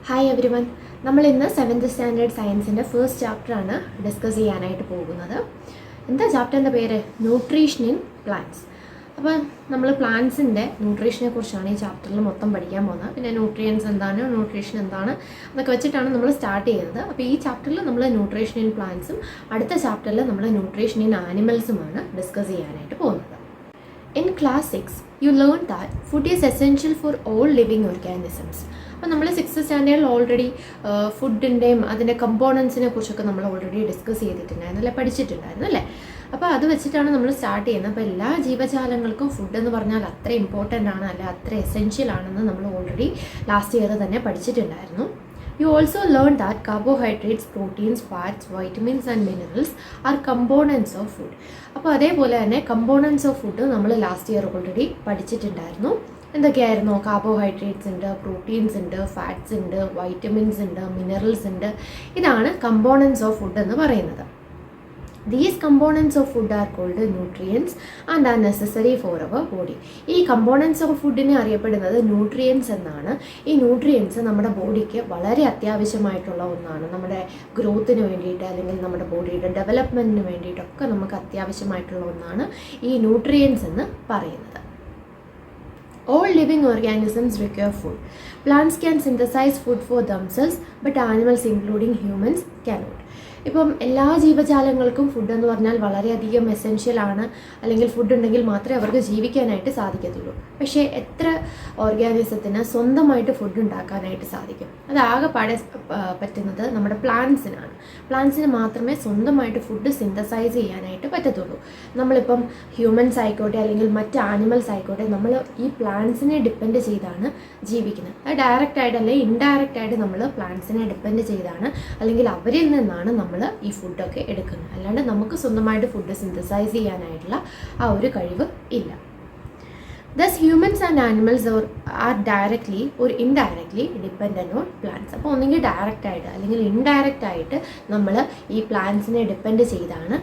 Hi every one. നമ്മൾ ഇന്ന് 7th standard സയൻസിൻ്റെ ഫസ്റ്റ് ചാപ്റ്ററാണ് ഡിസ്കസ് ചെയ്യാനായിട്ട് പോകുന്നത്. എന്താ ചാപ്റ്ററിൻ്റെ പേര്? Nutrition in plants. അപ്പം നമ്മൾ പ്ലാന്റ്സിൻ്റെ ന്യൂട്രീഷനെ കുറിച്ചാണ് ഈ ചാപ്റ്ററിൽ മൊത്തം പഠിക്കാൻ പോകുന്നത്. പിന്നെ ന്യൂട്രിയൻസ് എന്താണ്, ന്യൂട്രീഷൻ എന്താണ് എന്നൊക്കെ വെച്ചിട്ടാണ് നമ്മൾ സ്റ്റാർട്ട് ചെയ്യുന്നത്. അപ്പോൾ ഈ ചാപ്റ്ററിൽ നമ്മൾ ന്യൂട്രീഷൻ ഇൻ പ്ലാന്റ്സും അടുത്ത ചാപ്റ്ററിൽ നമ്മൾ ന്യൂട്രീഷൻ ഇൻ ആനിമൽസുമാണ് ഡിസ്കസ് ചെയ്യാനായിട്ട് പോകുന്നത്. In class 6, you learned that food is essential for all living organisms. അപ്പോൾ നമ്മൾ 6th സ്റ്റാൻഡേർഡിൽ ഓൾറെഡി ഫുഡിൻ്റെയും അതിൻ്റെ കമ്പോണൻസിനെ കുറിച്ചൊക്കെ നമ്മൾ ഓൾറെഡി ഡിസ്കസ് ചെയ്തിട്ടുണ്ടായിരുന്നു അല്ലേ, പഠിച്ചിട്ടുണ്ടായിരുന്നു അല്ലേ. അപ്പോൾ അത് വെച്ചിട്ടാണ് നമ്മൾ സ്റ്റാർട്ട് ചെയ്യുന്നത്. അപ്പോൾ എല്ലാ ജീവജാലങ്ങൾക്കും ഫുഡ് എന്ന് പറഞ്ഞാൽ അത്ര ഇമ്പോർട്ടൻ്റ് ആണ്, അല്ല അത്ര എസെൻഷ്യൽ ആണെന്ന് നമ്മൾ ഓൾറെഡി ലാസ്റ്റ് ഇയർ തന്നെ പഠിച്ചിട്ടുണ്ടായിരുന്നു. You also learned that carbohydrates, proteins, fats, vitamins and minerals are components of food. അപ്പോൾ അതേപോലെ തന്നെ കമ്പോണൻസ് ഓഫ് ഫുഡ് നമ്മൾ ലാസ്റ്റ് ഇയർ ഓൾറെഡി പഠിച്ചിട്ടുണ്ടായിരുന്നു. എന്തൊക്കെയായിരുന്നു? കാർബോഹൈഡ്രേറ്റ്സ് ഉണ്ട്, പ്രോട്ടീൻസ് ഉണ്ട്, ഫാറ്റ്സ് ഉണ്ട്, വൈറ്റമിൻസ് ഉണ്ട്, മിനറൽസ് ഉണ്ട്. ഇതാണ് കമ്പോണൻസ് ഓഫ് ഫുഡ് എന്ന് പറയുന്നത്. These components of food are called nutrients and are necessary for our body. ഈ കമ്പോണൻസ് ഓഫ് ഫുഡിനെ അറിയപ്പെടുന്നത് ന്യൂട്രിയൻസ് എന്നാണ്. ഈ ന്യൂട്രിയൻസ് നമ്മുടെ ബോഡിക്ക് വളരെ അത്യാവശ്യമായിട്ടുള്ള ഒന്നാണ്. നമ്മുടെ ഗ്രോത്തിന് വേണ്ടിയിട്ട് അല്ലെങ്കിൽ നമ്മുടെ ബോഡിയുടെ ഡെവലപ്മെൻറ്റിന് വേണ്ടിയിട്ടൊക്കെ നമുക്ക് അത്യാവശ്യമായിട്ടുള്ള ഒന്നാണ് ഈ ന്യൂട്രിയൻസ് എന്ന് പറയുന്നത്. All living organisms require food. Plants can synthesize food for themselves, but animals including humans cannot. ഇപ്പം എല്ലാ ജീവജാലങ്ങൾക്കും ഫുഡ് എന്ന് പറഞ്ഞാൽ വളരെയധികം എസെൻഷ്യൽ ആണ്, അല്ലെങ്കിൽ ഫുഡ് ഉണ്ടെങ്കിൽ മാത്രമേ അവർക്ക് ജീവിക്കാനായിട്ട് സാധിക്കത്തുള്ളൂ. പക്ഷേ എത്ര ഓർഗാനിസത്തിന് സ്വന്തമായിട്ട് ഫുഡ് ഉണ്ടാക്കാനായിട്ട് സാധിക്കും? അത് പറ്റുന്നത് നമ്മുടെ പ്ലാന്റ്സിനാണ്. പ്ലാന്റ്സിന് മാത്രമേ സ്വന്തമായിട്ട് ഫുഡ് സിന്തസൈസ് ചെയ്യാനായിട്ട് പറ്റത്തുള്ളൂ. നമ്മളിപ്പം ഹ്യൂമൻസ് ആയിക്കോട്ടെ അല്ലെങ്കിൽ മറ്റ് ആനിമൽസ് ആയിക്കോട്ടെ, നമ്മൾ ഈ പ്ലാന്റ്സിനെ ഡിപ്പെൻഡ് ചെയ്താണ് ജീവിക്കുന്നത്. അത് ഡയറക്റ്റായിട്ട് അല്ലെങ്കിൽ ഇൻഡയറക്റ്റ് ആയിട്ട് നമ്മൾ പ്ലാന്റ്സിനെ ഡിപ്പെൻഡ് ചെയ്താണ്, അല്ലെങ്കിൽ അവരിൽ നിന്നാണ് നമ്മൾ ഈ ഫുഡൊക്കെ എടുക്കുന്നത്. അല്ലാണ്ട് നമുക്ക് സ്വന്തമായിട്ട് ഫുഡ് സിന്തസൈസ് ചെയ്യാനായിട്ടുള്ള ആ ഒരു കഴിവ് ഇല്ല. Thus humans and animals are directly or indirectly dependent on plants. അപ്പോൾ ഒന്നെങ്കിൽ ഡയറക്റ്റ് ആയിട്ട് അല്ലെങ്കിൽ ഇൻഡയറക്റ്റ് ആയിട്ട് നമ്മൾ ഈ പ്ലാന്റ്സിനെ ഡിപ്പെൻഡ് ചെയ്താണ്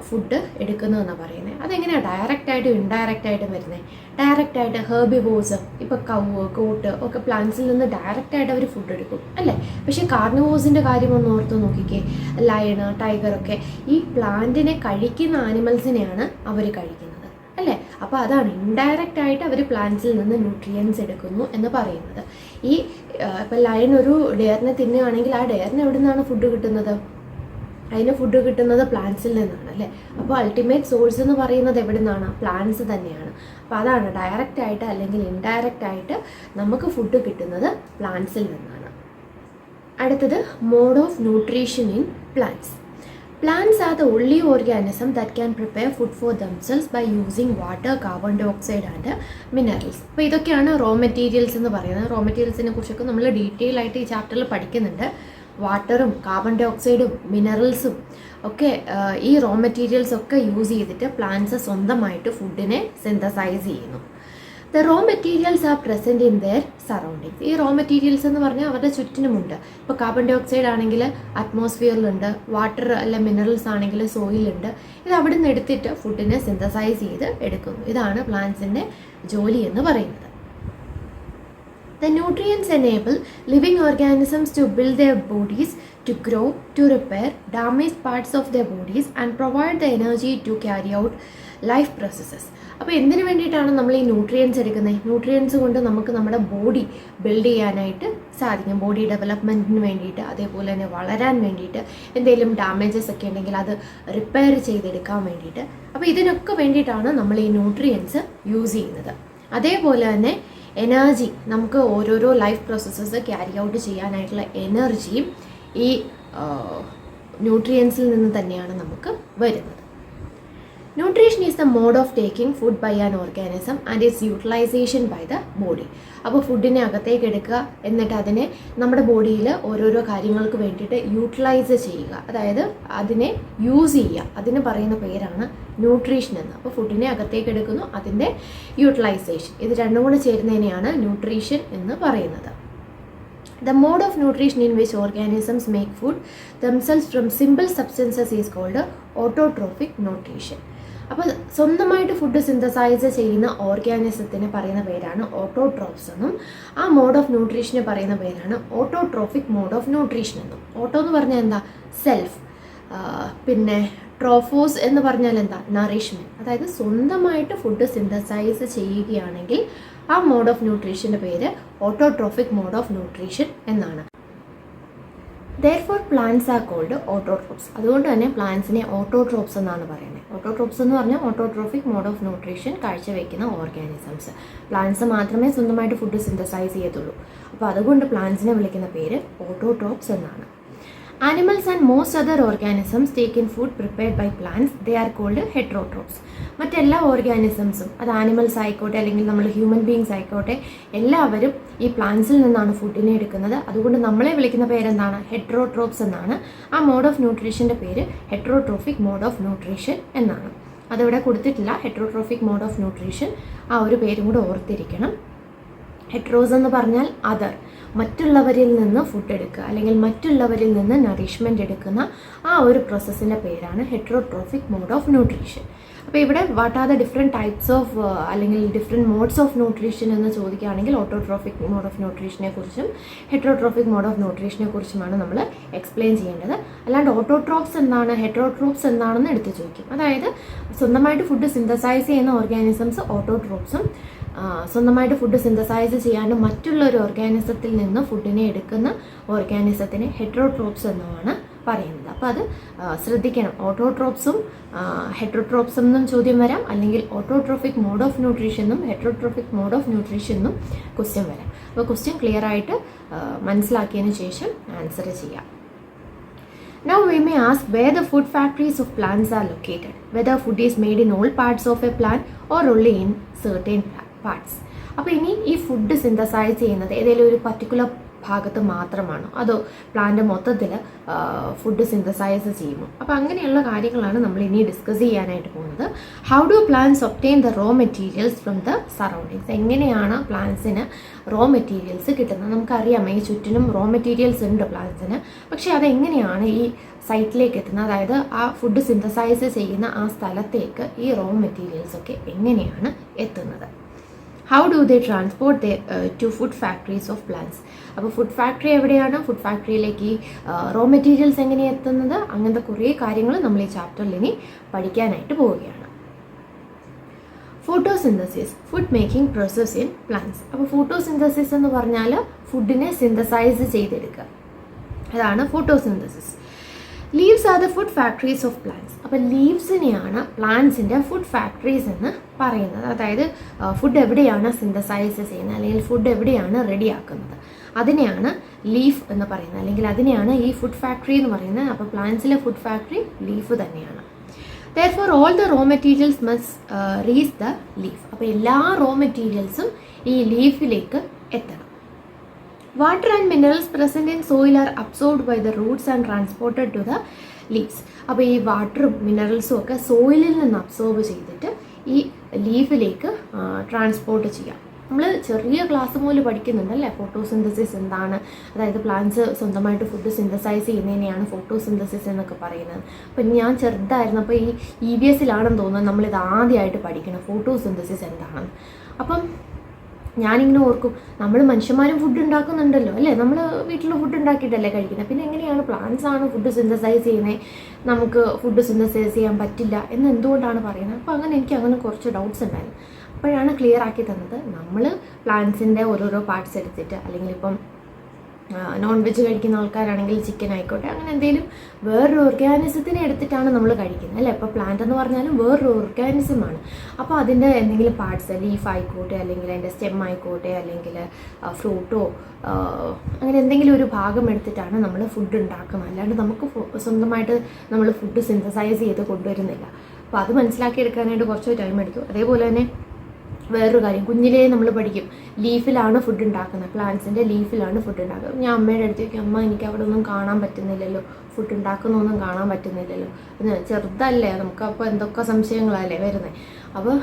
ഫുഡ് എടുക്കുന്നതെന്നാണ് പറയുന്നത്. അതെങ്ങനെയാണ് ഡയറക്റ്റ് ആയിട്ടും ഇൻഡയറക്റ്റ് ആയിട്ടും വരുന്നത്? ഡയറക്റ്റ് ആയിട്ട് ഹെർബിവോഴ്സ്, ഇപ്പോൾ കൗവ്, ഗോട്ട് ഒക്കെ പ്ലാന്റ്സിൽ നിന്ന് ഡയറക്റ്റ് ആയിട്ട് അവർ ഫുഡ് എടുക്കും അല്ലേ. പക്ഷേ കാർണിവോഴ്സിൻ്റെ കാര്യം ഒന്ന് ഓർത്ത് നോക്കിക്കേ. ലയണ്, ടൈഗറൊക്കെ ഈ പ്ലാന്റിനെ കഴിക്കുന്ന ആനിമൽസിനെയാണ് അവർ കഴിക്കുന്നത് അല്ലേ. അപ്പോൾ അതാണ് ഇൻഡയറക്റ്റ് ആയിട്ട് അവർ പ്ലാന്റ്സിൽ നിന്ന് ന്യൂട്രിയൻസ് എടുക്കുന്നു എന്ന് പറയുന്നത്. ഈ ഇപ്പോൾ ലയൺ ഒരു ഡെയറിനെ തിന്നുകയാണെങ്കിൽ ആ ഡെയറിന് എവിടെ നിന്നാണ് ഫുഡ് കിട്ടുന്നത്? അതിന് ഫുഡ് കിട്ടുന്നത് പ്ലാന്റ്സിൽ നിന്നാണ് അല്ലേ. അപ്പോൾ അൾട്ടിമേറ്റ് സോഴ്സ് എന്ന് പറയുന്നത് എവിടെ നിന്നാണ്? പ്ലാന്റ്സ് തന്നെയാണ്. അപ്പോൾ അതാണ് ഡയറക്റ്റ് ആയിട്ട് അല്ലെങ്കിൽ ഇൻഡയറക്റ്റ് ആയിട്ട് നമുക്ക് ഫുഡ് കിട്ടുന്നത് പ്ലാന്റ്സിൽ നിന്നാണ്. അടുത്തത് mode of nutrition in plants. Plants are the only organism that can prepare food for themselves by using water, carbon dioxide and minerals. അപ്പോൾ ഇതൊക്കെയാണ് റോ മെറ്റീരിയൽസ് എന്ന് പറയുന്നത്. റോ മെറ്റീരിയൽസിനെ കുറിച്ചൊക്കെ നമ്മൾ ഡീറ്റെയിൽ ആയിട്ട് ഈ ചാപ്റ്ററിൽ പഠിക്കുന്നുണ്ട്. വാട്ടറും കാർബൺ ഡയോക്സൈഡും മിനറൽസും ഒക്കെ ഈ റോ മെറ്റീരിയൽസ് ഒക്കെ യൂസ് ചെയ്തിട്ട് പ്ലാന്റ്സ് സ്വന്തമായിട്ട് ഫുഡിനെ സിന്തസൈസ് ചെയ്യുന്നു. The raw materials are present in their surroundings. ഈ റോ മെറ്റീരിയൽസ് എന്ന് പറഞ്ഞാൽ അവരുടെ ചുറ്റിനുമുണ്ട്. ഇപ്പോൾ കാർബൺ ഡൈ ഓക്സൈഡ് ആണെങ്കിൽ അറ്റ്മോസ്ഫിയറിലുണ്ട്, വാട്ടർ അല്ല മിനറൽസ് ആണെങ്കിൽ സോയിലുണ്ട്. ഇത് അവിടെ നിന്ന് എടുത്തിട്ട് ഫുഡിനെ സിന്തസൈസ് ചെയ്ത് എടുക്കുന്നു. ഇതാണ് പ്ലാന്റ്സിൻ്റെ ജോലി എന്ന് പറയുന്നത്. The nutrients enable living organisms to build their bodies, to grow, to repair damaged parts of their bodies and provide the energy to carry out life processes. അപ്പോൾ എന്തിനു വേണ്ടിയിട്ടാണ് നമ്മൾ ഈ ന്യൂട്രിയൻസ് എടുക്കുന്നത്? ന്യൂട്രിയൻസ് കൊണ്ട് നമുക്ക് നമ്മുടെ ബോഡി ബിൽഡ് ചെയ്യാനായിട്ട് സാധിക്കും. ബോഡി ഡെവലപ്മെൻറ്റിന് വേണ്ടിയിട്ട്, അതേപോലെ തന്നെ വളരാൻ വേണ്ടിയിട്ട്, എന്തെങ്കിലും ഡാമേജസ് ഒക്കെ ഉണ്ടെങ്കിൽ അത് റിപ്പയർ ചെയ്തെടുക്കാൻ വേണ്ടിയിട്ട്. അപ്പോൾ ഇതിനൊക്കെ വേണ്ടിയിട്ടാണ് നമ്മൾ ഈ ന്യൂട്രിയൻസ് യൂസ് ചെയ്യുന്നത്. അതേപോലെ തന്നെ എനർജി, നമുക്ക് ഓരോരോ ലൈഫ് പ്രോസസ്സസ് ക്യാരി ഔട്ട് ചെയ്യാനായിട്ടുള്ള എനർജിയും ഈ ന്യൂട്രിയൻസിൽ നിന്ന് തന്നെയാണ് നമുക്ക് വരുന്നത്. Nutrition is the mode of taking food by an organism and its utilization by the body. അപ്പോൾ ഫുഡിനെ അകത്തേക്ക് എടുക്കുക, എന്നിട്ട് അതിനെ നമ്മുടെ ബോഡിയിൽ ഓരോരോ കാര്യങ്ങൾക്ക് വേണ്ടിയിട്ട് യൂട്ടിലൈസ് ചെയ്യുക, അതായത് അതിനെ യൂസ് ചെയ്യുക. അതിന് പറയുന്ന പേരാണ് ന്യൂട്രീഷൻ എന്ന്. അപ്പോൾ ഫുഡിനെ അകത്തേക്ക് എടുക്കുന്നു, അതിൻ്റെ യൂട്ടിലൈസേഷൻ, ഇത് രണ്ടും കൂടെ ചേരുന്നതിനെയാണ് ന്യൂട്രീഷൻ എന്ന് പറയുന്നത്. The mode of nutrition in which organisms make food themselves from simple substances is called autotrophic nutrition. അപ്പോൾ സ്വന്തമായിട്ട് ഫുഡ് സിന്തസൈസ് ചെയ്യുന്ന ഓർഗാനിസത്തിന് പറയുന്ന പേരാണ് ഓട്ടോട്രോഫ്സ് എന്നും ആ മോഡ് ഓഫ് ന്യൂട്രീഷന് പറയുന്ന പേരാണ് ഓട്ടോട്രോഫിക് മോഡ് ഓഫ് ന്യൂട്രീഷൻ എന്നും. ഓട്ടോ എന്ന് പറഞ്ഞാൽ എന്താ? സെൽഫ്. പിന്നെ ട്രോഫോസ് എന്ന് പറഞ്ഞാൽ എന്താ? നറിഷ്മെൻറ്റ്. അതായത് സ്വന്തമായിട്ട് ഫുഡ് സിന്തസൈസ് ചെയ്യുകയാണെങ്കിൽ ആ മോഡ് ഓഫ് ന്യൂട്രീഷൻ്റെ പേര് ഓട്ടോട്രോഫിക് മോഡ് ഓഫ് ന്യൂട്രീഷൻ എന്നാണ്. Therefore plants are called autotrophs. അതുകൊണ്ട് തന്നെ പ്ലാന്റ്സിനെ ഓട്ടോട്രോപ്സ് എന്നാണ് പറയുന്നത്. ഓട്ടോട്രോപ്സ് എന്ന് പറഞ്ഞാൽ ഓട്ടോട്രോഫിക് മോഡ് ഓഫ് ന്യൂട്രീഷൻ കാഴ്ചവെക്കുന്ന ഓർഗാനിസംസ്. പ്ലാന്റ്സ് മാത്രമേ സ്വന്തമായിട്ട് ഫുഡ് സിന്തസൈസ് ചെയ്യത്തുള്ളൂ. അപ്പോൾ അതുകൊണ്ട് പ്ലാന്റ്സിനെ വിളിക്കുന്ന പേര് ഓട്ടോട്രോപ്സ് എന്നാണ്. Animals and most other organisms take in food prepared by plants. They are called heterotrophs. മറ്റെല്ലാ ഓർഗാനിസംസും, അത് ആനിമൽസ് ആയിക്കോട്ടെ അല്ലെങ്കിൽ നമ്മൾ ഹ്യൂമൻ ബീങ്സ് ആയിക്കോട്ടെ, എല്ലാവരും ഈ പ്ലാന്റ്സിൽ നിന്നാണ് ഫുഡിനെ എടുക്കുന്നത്. അതുകൊണ്ട് നമ്മളെ വിളിക്കുന്ന പേരെന്താണ്? ഹെറ്ററോട്രോപ്സ് എന്നാണ്. ആ മോഡ് ഓഫ് ന്യൂട്രീഷൻ്റെ പേര് ഹെറ്ററോട്രോഫിക് മോഡ് ഓഫ് ന്യൂട്രീഷൻ എന്നാണ്. അതിവിടെ കൊടുത്തിട്ടില്ല. ഹെറ്ററോട്രോഫിക് മോഡ് ഓഫ് ന്യൂട്രീഷൻ, ആ ഒരു പേരും കൂടെ ഓർത്തിരിക്കണം. ഹെറ്ററോസ് എന്ന് പറഞ്ഞാൽ അതർ, മറ്റുള്ളവരിൽ നിന്ന് ഫുഡ് എടുക്കുക അല്ലെങ്കിൽ മറ്റുള്ളവരിൽ നിന്ന് നറിഷ്മെൻറ്റ് എടുക്കുന്ന ആ ഒരു പ്രോസസ്സിൻ്റെ പേരാണ് ഹെറ്ററോട്രോഫിക് മോഡ് ഓഫ് ന്യൂട്രീഷൻ. അപ്പോൾ ഇവിടെ what are the different types of അല്ലെങ്കിൽ ഡിഫറെൻറ്റ് മോഡ്സ് ഓഫ് ന്യൂട്രീഷൻ എന്ന് ചോദിക്കുകയാണെങ്കിൽ ഓട്ടോട്രോഫിക് മോഡ് ഓഫ് ന്യൂട്രീഷനെ കുറിച്ചും ഹെറ്ററോട്രോഫിക് മോഡ് ഓഫ് ന്യൂട്രീഷനെ കുറിച്ചുമാണ് നമ്മൾ എക്സ്പ്ലെയിൻ ചെയ്യേണ്ടത്. അല്ലാണ്ട് ഓട്ടോട്രോപ്സ് എന്താണ്, ഹെറ്ററോട്രോപ്സ് എന്താണെന്ന് എടുത്ത് ചോദിക്കും. അതായത് സ്വന്തമായിട്ട് ഫുഡ് സിന്തസൈസ് ചെയ്യുന്ന ഓർഗാനിസംസ് ഓട്ടോട്രോപ്സും, സ്വന്തമായിട്ട് ഫുഡ് സിന്തസൈസ് ചെയ്യാണ്ട് മറ്റുള്ള ഒരു ഓർഗാനിസത്തിൽ നിന്ന് ഫുഡിനെ എടുക്കുന്ന ഓർഗാനിസത്തിനെ ഹെറ്ററോട്രോപ്സ് എന്നുമാണ് പറയുന്നത്. അപ്പോൾ അത് ശ്രദ്ധിക്കണം. ഓട്ടോട്രോപ്സും ഹെറ്ററോട്രോപ്സും എന്നും ചോദ്യം വരാം, അല്ലെങ്കിൽ ഓട്ടോട്രോഫിക് മോഡ് ഓഫ് ന്യൂട്രീഷനും ഹെറ്ററോട്രോഫിക് മോഡ് ഓഫ് ന്യൂട്രീഷനും ക്വസ്റ്റ്യൻ വരാം. അപ്പോൾ ക്വസ്റ്റ്യൻ ക്ലിയർ ആയിട്ട് മനസ്സിലാക്കിയതിന് ശേഷം ആൻസർ ചെയ്യാം. Now we may ask where the food factories of plants are located, whether food is made in all parts of a plant or only in certain parts. അപ്പോൾ ഇനി ഈ food synthesise ചെയ്യുന്നത് ഏതെങ്കിലും ഒരു particular ഭാഗത്ത് മാത്രമാണോ, അതോ പ്ലാന്റ് മൊത്തത്തിൽ ഫുഡ് സിന്തസൈസ് ചെയ്യുമോ? അപ്പോൾ അങ്ങനെയുള്ള കാര്യങ്ങളാണ് നമ്മൾ ഇനി ഡിസ്കസ് ചെയ്യാനായിട്ട് പോകുന്നത്. How do plants obtain the raw materials from the surroundings? എങ്ങനെയാണ് പ്ലാന്റ്സിന് റോ മെറ്റീരിയൽസ് കിട്ടുന്നത്? നമുക്കറിയാം ഈ ചുറ്റിനും റോ മെറ്റീരിയൽസ് ഉണ്ട് പ്ലാന്റ്സിന്, പക്ഷേ അതെങ്ങനെയാണ് ഈ സൈറ്റിലേക്ക് എത്തുന്നത്? അതായത് ആ ഫുഡ് സിന്തസൈസ് ചെയ്യുന്ന ആ സ്ഥലത്തേക്ക് ഈ റോ മെറ്റീരിയൽസ് ഒക്കെ എങ്ങനെയാണ് എത്തുന്നത്? How do they transport to food factories of plants? അപ്പോൾ ഫുഡ് ഫാക്ടറി എവിടെയാണ്, ഫുഡ് ഫാക്ടറിയിലേക്ക് ഈ റോ മെറ്റീരിയൽസ് എങ്ങനെയാണ് എത്തുന്നത്, അങ്ങനത്തെ കുറേ കാര്യങ്ങൾ നമ്മൾ ഈ ചാപ്റ്ററിൽ ഇനി പഠിക്കാനായിട്ട് പോവുകയാണ്. Photosynthesis, food making process in plants. അപ്പോൾ ഫോട്ടോസിന്തസിസ് എന്ന് പറഞ്ഞാൽ ഫുഡിനെ സിന്തസൈസ് ചെയ്തെടുക്കുക, അതാണ് photosynthesis. Leaves are the food factories of plants. അപ്പോൾ ലീവ്സിനെയാണ് പ്ലാന്റ്സിൻ്റെ ഫുഡ് ഫാക്ടറീസ് എന്ന് പറയുന്നത്. അതായത് ഫുഡ് എവിടെയാണ് സിന്തസൈസ് ചെയ്യുന്നത് അല്ലെങ്കിൽ ഫുഡ് എവിടെയാണ് റെഡിയാക്കുന്നത്, അതിനെയാണ് ലീഫ് എന്ന് പറയുന്നത്, അല്ലെങ്കിൽ അതിനെയാണ് ഈ ഫുഡ് ഫാക്ടറി എന്ന് പറയുന്നത്. അപ്പോൾ പ്ലാന്റ്സിലെ ഫുഡ് ഫാക്ടറി ലീഫ് തന്നെയാണ്. Therefore all the raw materials must reach the leaf. അപ്പോൾ എല്ലാ റോ മെറ്റീരിയൽസും ഈ ലീഫിലേക്ക് എത്തണം. Water and minerals present in soil are absorbed by the roots and transported to the leaves. അപ്പോൾ ഈ വാട്ടറും മിനറൽസും ഒക്കെ സോയിലിൽ നിന്ന് അബ്സോർബ് ചെയ്തിട്ട് ഈ ലീഫിലേക്ക് ട്രാൻസ്പോർട്ട് ചെയ്യാം. നമ്മൾ ചെറിയ ക്ലാസ് മുതൽ പഠിക്കുന്നുണ്ടല്ലേ ഫോട്ടോസിന്തസിസ് എന്താണ്, അതായത് പ്ലാന്റ്സ് സ്വന്തമായിട്ട് ഫുഡ് സിന്തസൈസ് ചെയ്യുന്നതിനെയാണ് ഫോട്ടോസിന്തസിസ് എന്നൊക്കെ പറയുന്നത്. അപ്പം ഞാൻ ചെറുതായിരുന്നപ്പോൾ ഈ EVS-ലാണെന്ന് തോന്നുന്നത് നമ്മളിത് ആദ്യമായിട്ട് പഠിക്കണം ഫോട്ടോസിന്തസിസ് എന്താണെന്ന്. അപ്പം ഞാനിങ്ങനെ ഓർക്കും, നമ്മൾ മനുഷ്യന്മാരും ഫുഡ് ഉണ്ടാക്കുന്നുണ്ടല്ലോ അല്ലേ, നമ്മൾ വീട്ടിൽ ഫുഡ് ഉണ്ടാക്കിയിട്ടല്ലേ കഴിക്കുന്നത്, പിന്നെ എങ്ങനെയാണ് പ്ലാന്റ്സ് ആണ് ഫുഡ് സിന്തസൈസ് ചെയ്യുന്നത്, നമുക്ക് ഫുഡ് സിന്തസൈസ് ചെയ്യാൻ പറ്റില്ല എന്ന് എന്തുകൊണ്ടാണ് പറയുന്നത്? അപ്പോൾ എനിക്ക് അങ്ങനെ കുറച്ച് ഡൗട്ട്സ് ഉണ്ടായിരുന്നു. അപ്പോഴാണ് ക്ലിയർ ആക്കി തന്നത്, നമ്മൾ പ്ലാന്റ്സിൻ്റെ ഓരോരോ പാർട്സ് എടുത്തിട്ട്, അല്ലെങ്കിൽ ഇപ്പം നോൺ വെജ് കഴിക്കുന്ന ആൾക്കാരാണെങ്കിൽ ചിക്കൻ ആയിക്കോട്ടെ, അങ്ങനെ എന്തെങ്കിലും വേറൊരു ഓർഗാനിസത്തിനെ എടുത്തിട്ടാണ് നമ്മൾ കഴിക്കുന്നത് അല്ലേ. ഇപ്പോൾ പ്ലാന്റ് എന്ന് പറഞ്ഞാലും വേറൊരു ഓർഗാനിസമാണ്. അപ്പോൾ അതിൻ്റെ എന്തെങ്കിലും പാർട്സ്, ലീഫ് ആയിക്കോട്ടെ, അല്ലെങ്കിൽ അതിൻ്റെ സ്റ്റെം ആയിക്കോട്ടെ, അല്ലെങ്കിൽ ഫ്രൂട്ടോ, അങ്ങനെ എന്തെങ്കിലും ഒരു ഭാഗം എടുത്തിട്ടാണ് നമ്മൾ ഫുഡ് ഉണ്ടാക്കുന്നത്. അല്ലാണ്ട് നമുക്ക് സ്വന്തമായിട്ട് നമ്മൾ ഫുഡ് സിന്തസൈസ് ചെയ്ത് കൊണ്ടുവരുന്നില്ല. അപ്പോൾ അത് മനസ്സിലാക്കിയെടുക്കാനായിട്ട് കുറച്ച് ടൈം എടുത്തു. അതേപോലെ തന്നെ വേറൊരു കാര്യം, കുഞ്ഞിലേ നമ്മൾ പഠിക്കും ലീഫിലാണ് ഫുഡ് ഉണ്ടാക്കുന്നത്, പ്ലാന്റ്സിൻ്റെ ലീഫിലാണ് ഫുഡ് ഉണ്ടാക്കുന്നത്. ഞാൻ അമ്മയുടെ അടുത്തേക്ക്, അമ്മ എനിക്ക് അവിടെ ഒന്നും കാണാൻ പറ്റുന്നില്ലല്ലോ, ഫുഡ് ഉണ്ടാക്കുന്നൊന്നും കാണാൻ പറ്റുന്നില്ലല്ലോ. ചെറുതല്ലേ, നമുക്കപ്പോൾ എന്തൊക്കെ സംശയങ്ങളല്ലേ വരുന്നത്. അപ്പോൾ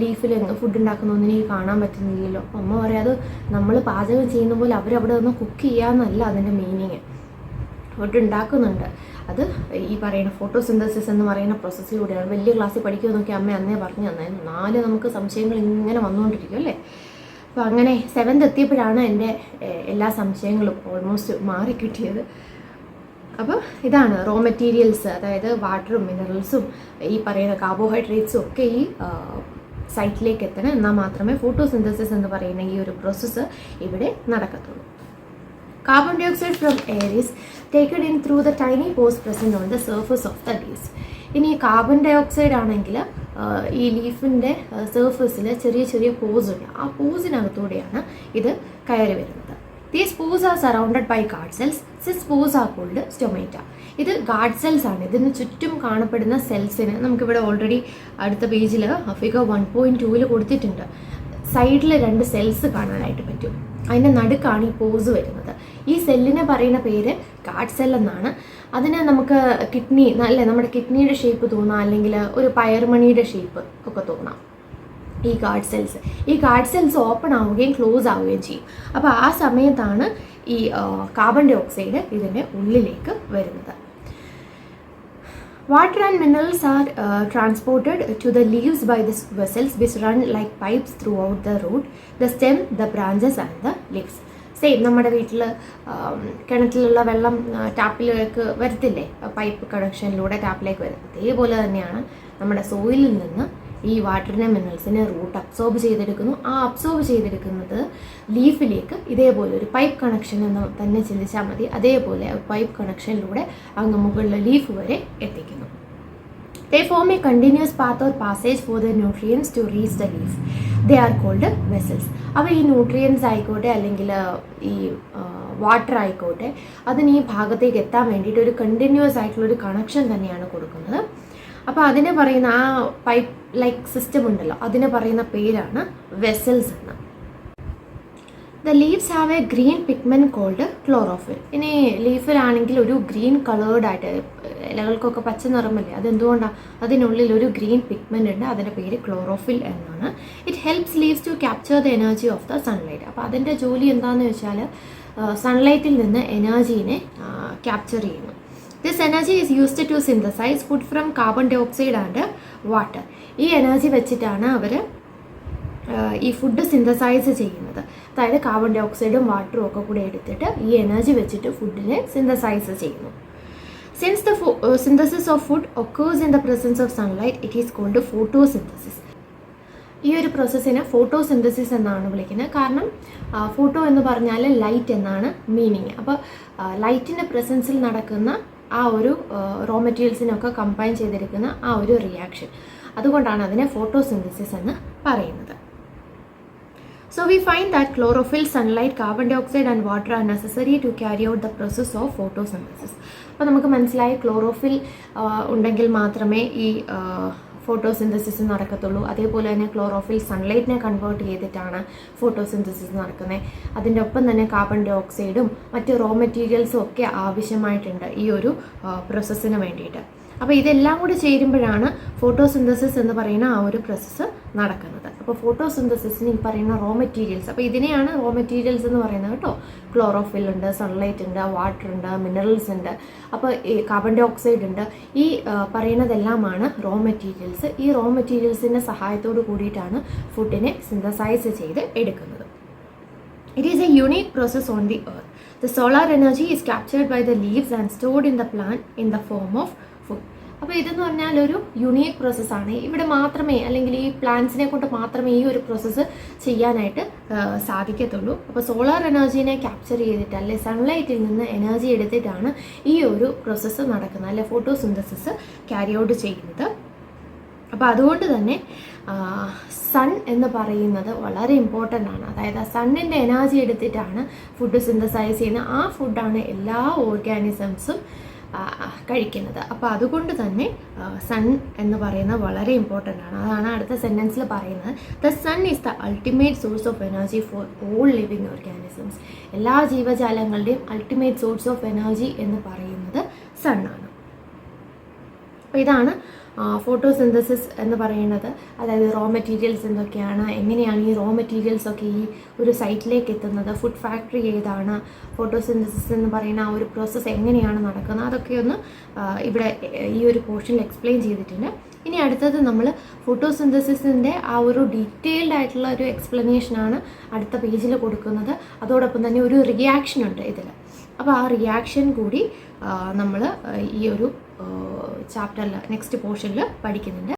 ലീഫിൽ ഫുഡ് ഉണ്ടാക്കുന്നൊന്നും എനിക്ക് കാണാൻ പറ്റുന്നില്ലല്ലോ. അമ്മ പറയാം, അത് നമ്മൾ പാചകം ചെയ്യുന്ന പോലെ അവരവിടെ ഒന്ന് കുക്ക് ചെയ്യാമെന്നല്ല അതിൻ്റെ മീനിങ്. ഫുഡ് ഉണ്ടാക്കുന്നുണ്ട്. അത് ഈ പറയുന്ന ഫോട്ടോസിന്തസിസ് എന്ന് പറയുന്ന പ്രോസസ്സിലൂടെയാണ്. വലിയ ക്ലാസ്സിൽ പഠിക്കുമെന്നൊക്കെ അമ്മ അന്നേ പറഞ്ഞു തന്നായിരുന്നു. 4 നമുക്ക് സംശയങ്ങൾ ഇങ്ങനെ വന്നുകൊണ്ടിരിക്കും അല്ലേ. അപ്പോൾ അങ്ങനെ 7th എത്തിയപ്പോഴാണ് എൻ്റെ എല്ലാ സംശയങ്ങളും ഓൾമോസ്റ്റ് മാറിക്കിട്ടിയത്. അപ്പോൾ ഇതാണ് റോ മെറ്റീരിയൽസ്, അതായത് വാട്ടറും മിനറൽസും ഈ പറയുന്ന കാർബോഹൈഡ്രേറ്റ്സും ഒക്കെ ഈ സൈറ്റിലേക്ക് എത്തണം. എന്നാൽ മാത്രമേ ഫോട്ടോസിന്തസിസ് എന്ന് പറയുന്ന ഈ ഒരു പ്രോസസ്സ് ഇവിടെ നടക്കത്തുള്ളൂ. Carbon dioxide from air is taken in through the tiny pores present on the surface of the leaves. ഇനി കാർബൺ ഡൈ ഓക്സൈഡ് ആണെങ്കിൽ ഈ ലീഫിൻ്റെ സർഫസിൽ ചെറിയ ചെറിയ പോസ് ഉണ്ട്. ആ പോസിനകത്തൂടെയാണ് ഇത് കയറി വരുന്നത്. These pores are surrounded by guard cells. These pores are called stomata. ഇത് ഗാർഡ് സെൽസ് ആണ്. ഇതിന് ചുറ്റും കാണപ്പെടുന്ന സെൽസിന് നമുക്കിവിടെ ഓൾറെഡി അടുത്ത പേജിൽ ഫിഗർ 1.2 കൊടുത്തിട്ടുണ്ട്. സൈഡിൽ 2 സെൽസ് കാണാനായിട്ട് പറ്റും. അതിൻ്റെ നടുക്കാണ് ഈ പോസ് വരുന്നത്. ഈ സെല്ലിനെ പറയുന്ന പേര് ഗാർഡ് സെൽ എന്നാണ്. അതിന് നമുക്ക് കിഡ്നി അല്ലേ, നമ്മുടെ കിഡ്നിയുടെ ഷേപ്പ് തോന്നാം, അല്ലെങ്കിൽ ഒരു പയർമണിയുടെ ഷേപ്പ് ഒക്കെ തോന്നാം ഈ ഗാർഡ് സെൽസ്. ഈ ഗാർഡ് സെൽസ് ഓപ്പൺ ആവുകയും ക്ലോസ് ആവുകയും ചെയ്യും. അപ്പോൾ ആ സമയത്താണ് ഈ കാർബൺ ഡൈ ഓക്സൈഡ് ഇതിൻ്റെ ഉള്ളിലേക്ക് വരുന്നത്. Water and minerals are transported to the leaves by the vessels which run like pipes throughout the root, the stem, the branches and the leaves. Same നമ്മുടെ വീട്ടിൽ കിണറ്റിലുള്ള വെള്ളം ടാപ്പിലേക്ക് വരത്തില്ലേ, പൈപ്പ് കണക്ഷനിലൂടെ ടാപ്പിലേക്ക് വരും. അതേപോലെ തന്നെയാണ് നമ്മുടെ സോയിലിൽ നിന്ന് ഈ വാട്ടറിനെ മിനറൽസിനെ റൂട്ട് അബ്സോർബ് ചെയ്തെടുക്കുന്നു. ആ അബ്സോർബ് ചെയ്തെടുക്കുന്നത് ലീഫിലേക്ക് ഇതേപോലെ ഒരു പൈപ്പ് കണക്ഷൻ എന്ന് തന്നെ ചിന്തിച്ചാൽ മതി. അതേപോലെ പൈപ്പ് കണക്ഷനിലൂടെ അങ്ങ് മുകളിലെ ലീഫ് വരെ എത്തിക്കുന്നു. They form a continuous path or passage for the nutrients to reach the leaf. They are called vessels. അപ്പോൾ ഈ ന്യൂട്രിയൻസ് ആയിക്കോട്ടെ അല്ലെങ്കിൽ ഈ വാട്ടർ ആയിക്കോട്ടെ അതിന് ഈ ഭാഗത്തേക്ക് എത്താൻ വേണ്ടിയിട്ട് ഒരു കണ്ടിന്യൂസ് ആയിട്ടുള്ളൊരു കണക്ഷൻ തന്നെയാണ് കൊടുക്കുന്നത്. അപ്പോൾ അതിനെ പറയുന്ന ആ പൈപ്പ് ലൈക്ക് സിസ്റ്റം ഉണ്ടല്ലോ, അതിനെ പറയുന്ന പേരാണ് വെസൽസ് എന്ന്. The leaves have a green pigment called chlorophyll. ഇനി ലീഫിലാണെങ്കിൽ ഒരു ഗ്രീൻ കളേർഡ് ആയിട്ട്, ഇലകൾക്കൊക്കെ പച്ച നിറമല്ലേ, അതെന്തുകൊണ്ടാണ്? അതിനുള്ളിൽ ഒരു ഗ്രീൻ പിഗ്മെൻ്റ് ഉണ്ട്. അതിൻ്റെ പേര് ക്ലോറോഫിൽ എന്നാണ്. It helps leaves to capture the energy of the sunlight. അപ്പോൾ അതിൻ്റെ ജോലി എന്താണെന്ന് വെച്ചാൽ സൺലൈറ്റിൽ നിന്ന് എനർജീനെ ക്യാപ്ചർ ചെയ്യുന്നു. This energy is used to synthesize food from carbon dioxide and water. ഈ എനർജി വെച്ചിട്ടാണ് അവർ ഈ ഫുഡ് സിന്തസൈസ് ചെയ്യുന്നത്. അതായത് കാർബൺ ഡൈ ഓക്സൈഡും വാട്ടറും ഒക്കെ കൂടെ എടുത്തിട്ട് ഈ എനർജി വെച്ചിട്ട് ഫുഡിനെ സിന്തസൈസ് ചെയ്യുന്നു. Since the synthesis of food occurs in the presence of sunlight, it is called photosynthesis. ഈ ഒരു പ്രോസസ്സിനെ ഫോട്ടോസിന്തസിസ് എന്നാണ് വിളിക്കുന്നത്. കാരണം ഫോട്ടോ എന്ന് പറഞ്ഞാൽ ലൈറ്റ് എന്നാണ് മീനിങ്. അപ്പോൾ ലൈറ്റിൻ്റെ പ്രസൻസിൽ നടക്കുന്ന ആ ഒരു റോ മെറ്റീരിയൽസിനൊക്കെ കമ്പൈൻ ചെയ്തിരിക്കുന്ന ആ ഒരു റിയാക്ഷൻ, അതുകൊണ്ടാണ് അതിനെ ഫോട്ടോസിന്തസിസ് എന്ന് പറയുന്നത്. So we find that chlorophyll, sunlight, carbon dioxide and water are necessary to carry out the process of photosynthesis. അപ്പോൾ നമുക്ക് മനസ്സിലായി ക്ലോറോഫിൽ ഉണ്ടെങ്കിൽ മാത്രമേ ഈ ഫോട്ടോസിന്തസിസ് നടക്കത്തുള്ളൂ. അതേപോലെ തന്നെ ക്ലോറോഫിൽ സൺലൈറ്റിനെ കൺവേർട്ട് ചെയ്തിട്ടാണ് ഫോട്ടോസിന്തസിസ് നടക്കുന്നത്. അതിൻ്റെ ഒപ്പം തന്നെ കാർബൺ ഡൈ ഓക്സൈഡും മറ്റ് റോ മെറ്റീരിയൽസും ഒക്കെ ആവശ്യമായിട്ടുണ്ട് ഈ ഒരു പ്രോസസ്സിന് വേണ്ടിയിട്ട്. അപ്പോൾ ഇതെല്ലാം കൂടി ചേരുമ്പോഴാണ് ഫോട്ടോസിന്തസിസ് എന്ന് പറയുന്ന ആ ഒരു പ്രോസസ്സ് നടക്കുന്നത്. അപ്പോൾ ഫോട്ടോസിന്തസിസിന് ഈ പറയുന്ന റോ മെറ്റീരിയൽസ്, അപ്പോൾ ഇതിനെയാണ് റോ മെറ്റീരിയൽസ് എന്ന് പറയുന്നത് കേട്ടോ. ക്ലോറോഫിൽ ഉണ്ട്, സൺലൈറ്റ് ഉണ്ട്, വാട്ടർ ഉണ്ട്, മിനറൽസ് ഉണ്ട്, അപ്പോൾ ഈ കാർബൺ ഡൈ ഓക്സൈഡ് ഉണ്ട്. ഈ പറയുന്നതെല്ലാമാണ് റോ മെറ്റീരിയൽസ്. ഈ റോ മെറ്റീരിയൽസിൻ്റെ സഹായത്തോട് കൂടിയിട്ടാണ് ഫുഡിനെ സിന്തസൈസ് ചെയ്ത് എടുക്കുന്നത്. It is a unique process on the earth. The solar energy is captured by the leaves and stored in the plant in the form of food. അപ്പോൾ ഇതെന്ന് പറഞ്ഞാൽ ഒരു യുണീക്ക് പ്രോസസ്സാണ്. ഇവിടെ മാത്രമേ, അല്ലെങ്കിൽ ഈ പ്ലാന്റ്സിനെ കൊണ്ട് മാത്രമേ ഈ ഒരു പ്രോസസ്സ് ചെയ്യാനായിട്ട് സാധിക്കത്തുള്ളൂ. അപ്പോൾ സോളാർ എനർജീനെ ക്യാപ്ചർ ചെയ്തിട്ട്, അല്ലെ സൺലൈറ്റിൽ നിന്ന് എനർജി എടുത്തിട്ടാണ് ഈ ഒരു പ്രോസസ്സ് നടക്കുന്നത്, അല്ലെ ഫോട്ടോസിന്തസിസ് ക്യാരി ഔട്ട് ചെയ്യുന്നത്. അപ്പോൾ അതുകൊണ്ട് തന്നെ സൺ എന്ന് പറയുന്നത് വളരെ ഇമ്പോർട്ടൻ്റ് ആണ്. അതായത് ആ സണ്ണിൻ്റെ എനർജി എടുത്തിട്ടാണ് ഫുഡ് സിന്തസൈസ് ചെയ്യുന്നത്. ആ ഫുഡാണ് എല്ലാ ഓർഗാനിസംസും കഴിക്കുന്നത്. അപ്പോൾ അതുകൊണ്ട് തന്നെ സൺ എന്ന് പറയുന്നത് വളരെ ഇമ്പോർട്ടൻ്റ് ആണ്. അതാണ് അടുത്ത സെൻറ്റൻസിൽ പറയുന്നത്. The sun is the ultimate source of energy for all living organisms. എല്ലാ ജീവജാലങ്ങളുടെയും അൾട്ടിമേറ്റ് സോഴ്സ് ഓഫ് എനർജി എന്ന് പറയുന്നത് സണ്ണാണ്. അപ്പോൾ ഇതാണ് ഫോട്ടോസിന്തസിസ് എന്ന് പറയുന്നത്. അതായത് റോ മെറ്റീരിയൽസ് എന്തൊക്കെയാണ്, എങ്ങനെയാണ് ഈ റോ മെറ്റീരിയൽസ് ഒക്കെ ഈ ഒരു സൈറ്റിലേക്ക് എത്തുന്നത്, ഫുഡ് ഫാക്ടറി ഏതാണ്, ഫോട്ടോസിന്തസിസ് എന്ന് പറയുന്ന ആ ഒരു പ്രോസസ്സ് എങ്ങനെയാണ് നടക്കുന്നത്, അതൊക്കെ ഒന്ന് ഇവിടെ ഈ ഒരു പോർഷനിൽ എക്സ്പ്ലെയിൻ ചെയ്തിട്ടുണ്ട്. ഇനി അടുത്തത് നമ്മൾ ഫോട്ടോസിന്തസിസിൻ്റെ ആ ഒരു ഡീറ്റെയിൽഡ് ആയിട്ടുള്ള ഒരു എക്സ്പ്ലനേഷനാണ് അടുത്ത പേജിൽ കൊടുക്കുന്നത്. അതോടൊപ്പം തന്നെ ഒരു റിയാക്ഷൻ ഉണ്ട് ഇതിൽ. അപ്പോൾ ആ റിയാക്ഷൻ കൂടി നമ്മൾ ഈ ഒരു ചാപ്റ്ററിൽ നെക്സ്റ്റ് പോർഷനിൽ പഠിക്കുന്നുണ്ട്.